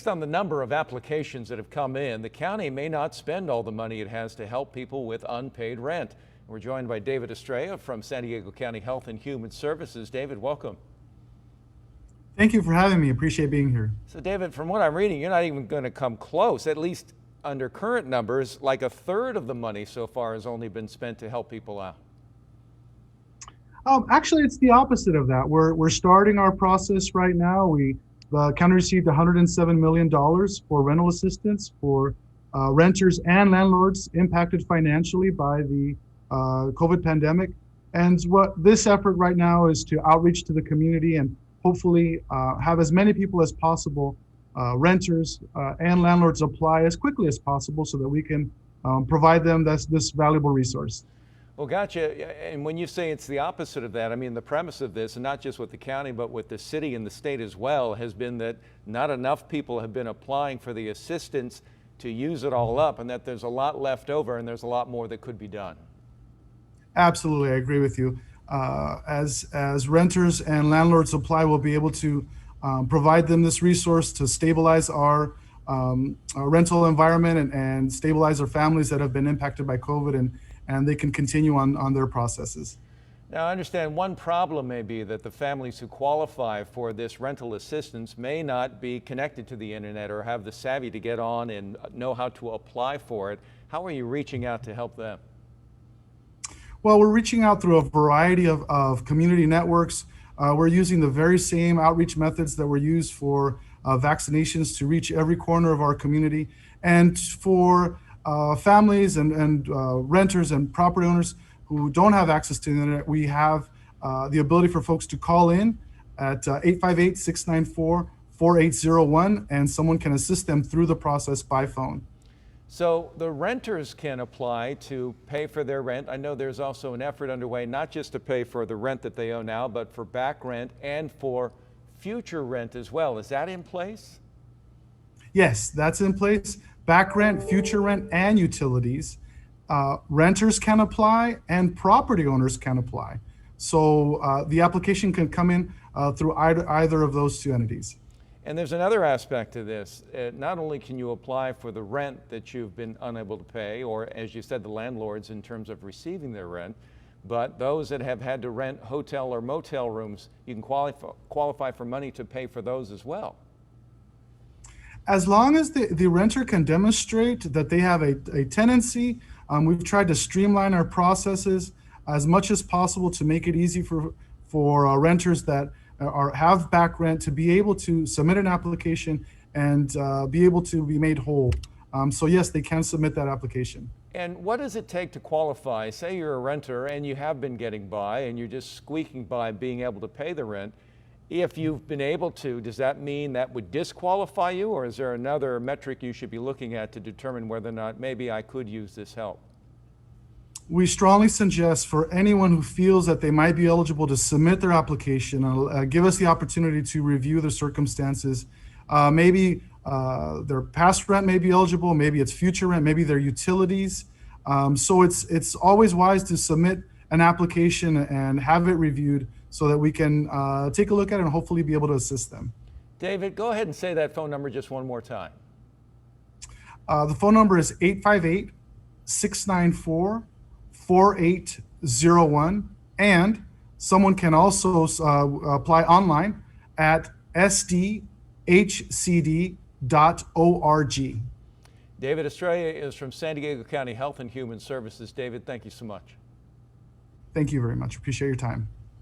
based on the number of applications that have come in, the county may not spend all the money it has to help people with unpaid rent. We're joined by David Estrella from San Diego County Health and Human Services. David, welcome. Thank you for having me. Appreciate being here. So David, from what I'm reading, you're not even going to come close, at least under current numbers. Like a third of the money so far has only been spent to help people out. Actually, it's the opposite of that. We're starting our process right now. The county received $107 million for rental assistance for renters and landlords impacted financially by the COVID pandemic. And what this effort right now is to outreach to the community and hopefully have as many people as possible, renters and landlords, apply as quickly as possible so that we can provide them this valuable resource. Well, gotcha. And when you say it's the opposite of that, I mean, the premise of this, and not just with the county, but with the city and the state as well, has been that not enough people have been applying for the assistance to use it all up, and that there's a lot left over and there's a lot more that could be done. Absolutely, I agree with you. As renters and landlords apply, we'll be able to provide them this resource to stabilize our rental environment and stabilize our families that have been impacted by COVID, and they can continue on their processes. Now, I understand one problem may be that the families who qualify for this rental assistance may not be connected to the internet or have the savvy to get on and know how to apply for it. How are you reaching out to help them? Well, we're reaching out through a variety of community networks. We're using the very same outreach methods that were used for vaccinations to reach every corner of our community. And for families and renters and property owners who don't have access to the internet, we have the ability for folks to call in at 858-694-4801, and someone can assist them through the process by phone. So the renters can apply to pay for their rent. I know there's also an effort underway not just to pay for the rent that they owe now, but for back rent and for future rent as well. Is that in place? Yes, that's in place. Back rent, future rent, and utilities. Renters can apply and property owners can apply. So the application can come in through either of those two entities. And there's another aspect to this. Not only can you apply for the rent that you've been unable to pay, or as you said, the landlords in terms of receiving their rent, but those that have had to rent hotel or motel rooms, you can qualify for money to pay for those as well. As long as the renter can demonstrate that they have a tenancy, we've tried to streamline our processes as much as possible to make it easy for renters that have back rent to be able to submit an application and be able to be made whole. So yes, they can submit that application. And what does it take to qualify? Say you're a renter and you have been getting by and you're just squeaking by being able to pay the rent. If you've been able to, does that mean that would disqualify you, or is there another metric you should be looking at to determine whether or not maybe I could use this help? We strongly suggest for anyone who feels that they might be eligible to submit their application, give us the opportunity to review the circumstances. Maybe their past rent may be eligible, maybe it's future rent, maybe their utilities. So it's always wise to submit an application and have it reviewed so that we can take a look at it and hopefully be able to assist them. David, go ahead and say that phone number just one more time. The phone number is 858-694-4801, and someone can also apply online at sdhcd.org. David Estrella is from San Diego County Health and Human Services. David, thank you so much. Thank you very much. Appreciate your time.